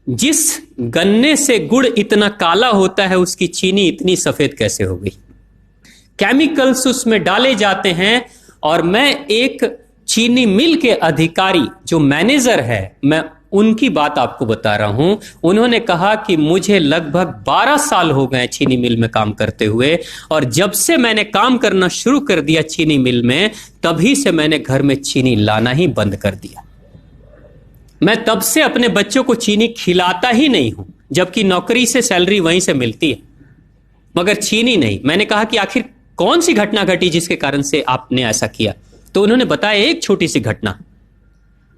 जिस गन्ने से गुड़ इतना काला होता है उसकी चीनी इतनी सफेद कैसे हो गई? केमिकल्स उसमें डाले जाते हैं। और मैं एक चीनी मिल के अधिकारी जो मैनेजर है, मैं उनकी बात आपको बता रहा हूं। उन्होंने कहा कि मुझे लगभग 12 साल हो गए चीनी मिल में काम करते हुए, और जब से मैंने काम करना शुरू कर दिया चीनी मिल में, तभी से मैंने घर में चीनी लाना ही बंद कर दिया। मैं तब से अपने बच्चों को चीनी खिलाता ही नहीं हूं, जबकि नौकरी से सैलरी वहीं से मिलती है, मगर चीनी नहीं। मैंने कहा कि आखिर कौन सी घटना घटी जिसके कारण से आपने ऐसा किया? तो उन्होंने बताया एक छोटी सी घटना,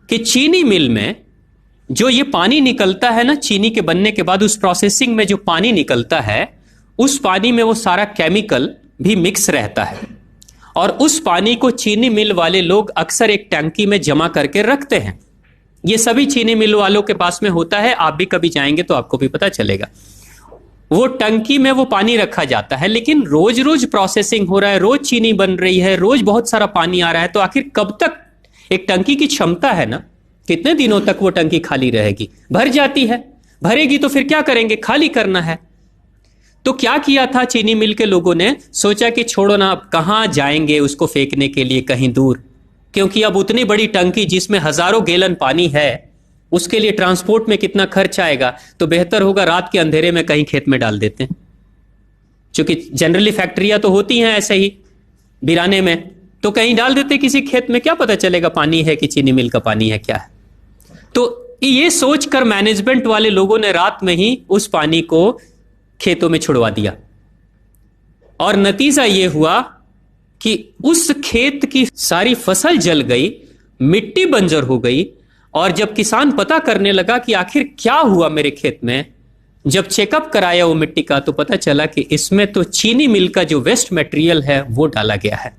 कि चीनी मिल में जो ये पानी निकलता है ना चीनी के बनने के बाद, उस प्रोसेसिंग में जो पानी निकलता है, उस पानी में वो सारा केमिकल भी मिक्स रहता है, और उस पानी को चीनी मिल वाले लोग अक्सर एक टंकी में जमा करके रखते हैं। ये सभी चीनी मिल वालों के पास में होता है, आप भी कभी जाएंगे तो आपको भी पता चलेगा। वो टंकी में वो पानी रखा जाता है, लेकिन रोज रोज प्रोसेसिंग हो रहा है, रोज चीनी बन रही है, रोज बहुत सारा पानी आ रहा है, तो आखिर कब तक? एक टंकी की क्षमता है ना, कितने दिनों तक वो टंकी खाली रहेगी? भर जाती है, भरेगी तो फिर क्या करेंगे? खाली करना है। तो क्या किया था चीनी मिल के लोगों ने? सोचा कि छोड़ो ना, अब कहां जाएंगे उसको फेंकने के लिए कहीं दूर, क्योंकि अब उतनी बड़ी टंकी जिसमें हजारों गैलन पानी है, उसके लिए ट्रांसपोर्ट में कितना खर्च आएगा, तो बेहतर होगा रात के अंधेरे में कहीं खेत में डाल देते हैं। क्योंकि जनरली फैक्ट्रियां तो होती हैं ऐसे ही बिराने में, तो कहीं डाल देते किसी खेत में, क्या पता चलेगा पानी है कि चीनी मिल का पानी है, क्या है। तो ये सोचकर मैनेजमेंट वाले लोगों ने रात में ही उस पानी को खेतों में छुड़वा दिया, और नतीजा यह हुआ कि उस खेत की सारी फसल जल गई, मिट्टी बंजर हो गई। और जब किसान पता करने लगा कि आखिर क्या हुआ मेरे खेत में, जब चेकअप कराया वो मिट्टी का, तो पता चला कि इसमें तो चीनी मिल का जो वेस्ट मटेरियल है वो डाला गया है।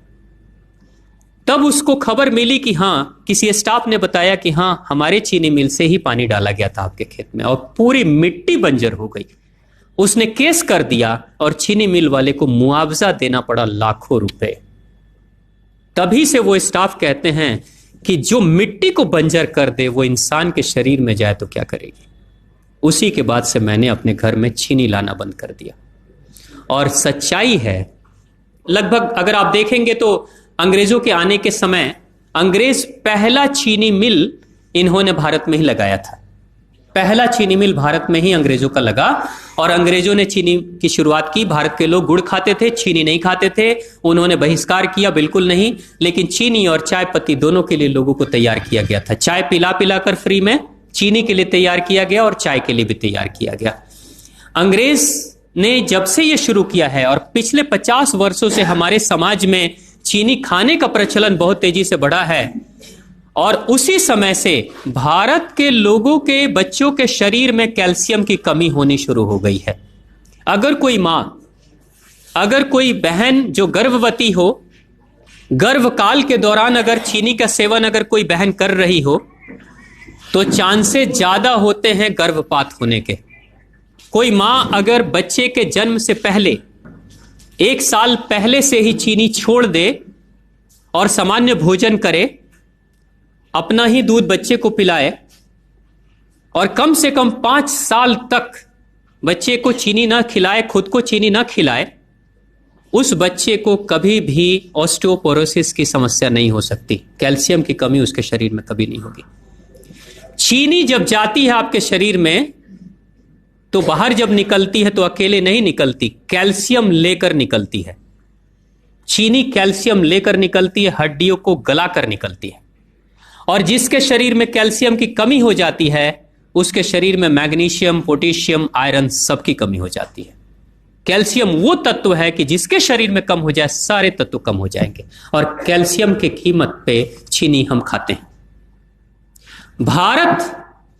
तब उसको खबर मिली कि हां, किसी स्टाफ ने बताया कि हां, हमारे चीनी मिल से ही पानी डाला गया था आपके खेत में, और पूरी मिट्टी बंजर हो गई। उसने केस कर दिया और चीनी मिल वाले को मुआवजा देना पड़ा लाखों रुपए। तभी से वो स्टाफ कहते हैं कि जो मिट्टी को बंजर कर दे वो इंसान के शरीर में जाए तो क्या करेगी। उसी के बाद से मैंने अपने घर में चीनी लाना बंद कर दिया। और सच्चाई है, लगभग अगर आप देखेंगे तो अंग्रेजों के आने के समय अंग्रेज पहला चीनी मिल इन्होंने भारत में ही लगाया था। पहला चीनी मिल भारत में ही अंग्रेजों का लगा, और अंग्रेजों ने चीनी की शुरुआत की। भारत के लोग गुड़ खाते थे, चीनी नहीं खाते थे, उन्होंने बहिष्कार किया, बिल्कुल नहीं। लेकिन चीनी और चाय पत्ती दोनों के लिए लोगों को तैयार किया गया था। चाय पिला पिला कर फ्री में चीनी के लिए तैयार किया गया, और चाय के लिए भी तैयार किया गया। अंग्रेज ने जब से यह शुरू किया है, और पिछले 50 वर्षों से हमारे समाज में चीनी खाने का प्रचलन बहुत तेजी से बढ़ा है, और उसी समय से भारत के लोगों के बच्चों के शरीर में कैल्शियम की कमी होनी शुरू हो गई है। अगर कोई मां, अगर कोई बहन जो गर्भवती हो, गर्भकाल के दौरान अगर चीनी का सेवन अगर कोई बहन कर रही हो, तो चांसेस ज्यादा होते हैं गर्भपात होने के। कोई मां अगर बच्चे के जन्म से पहले 1 साल पहले से ही चीनी छोड़ दे और सामान्य भोजन करे, अपना ही दूध बच्चे को पिलाए, और कम से कम 5 साल तक बच्चे को चीनी ना खिलाए, खुद को चीनी ना खिलाए, उस बच्चे को कभी भी ऑस्टियोपोरोसिस की समस्या नहीं हो सकती। कैल्शियम की कमी उसके शरीर में कभी नहीं होगी। चीनी जब जाती है आपके शरीर में, तो बाहर जब निकलती है तो अकेले नहीं निकलती, कैल्शियम लेकर निकलती है। चीनी कैल्शियम लेकर निकलती है, हड्डियों को गलाकर निकलती है। और जिसके शरीर में कैल्शियम की कमी हो जाती है, उसके शरीर में मैग्नीशियम, पोटेशियम, आयरन सबकी कमी हो जाती है। कैल्शियम वो तत्व है कि जिसके शरीर में कम हो जाए, सारे तत्व कम हो जाएंगे। और कैल्शियम की कीमत पे चीनी हम खाते हैं। भारत,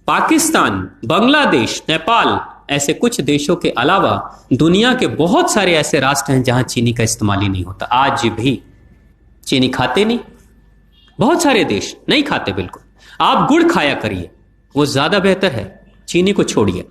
पाकिस्तान, बांग्लादेश, नेपाल, ऐसे कुछ देशों के अलावा दुनिया के बहुत सारे ऐसे राष्ट्र हैं जहां चीनी का इस्तेमाल ही नहीं होता। आज भी चीनी खाते नहीं, बहुत सारे देश नहीं खाते बिल्कुल। आप गुड़ खाया करिए, वो ज्यादा बेहतर है, चीनी को छोड़िए।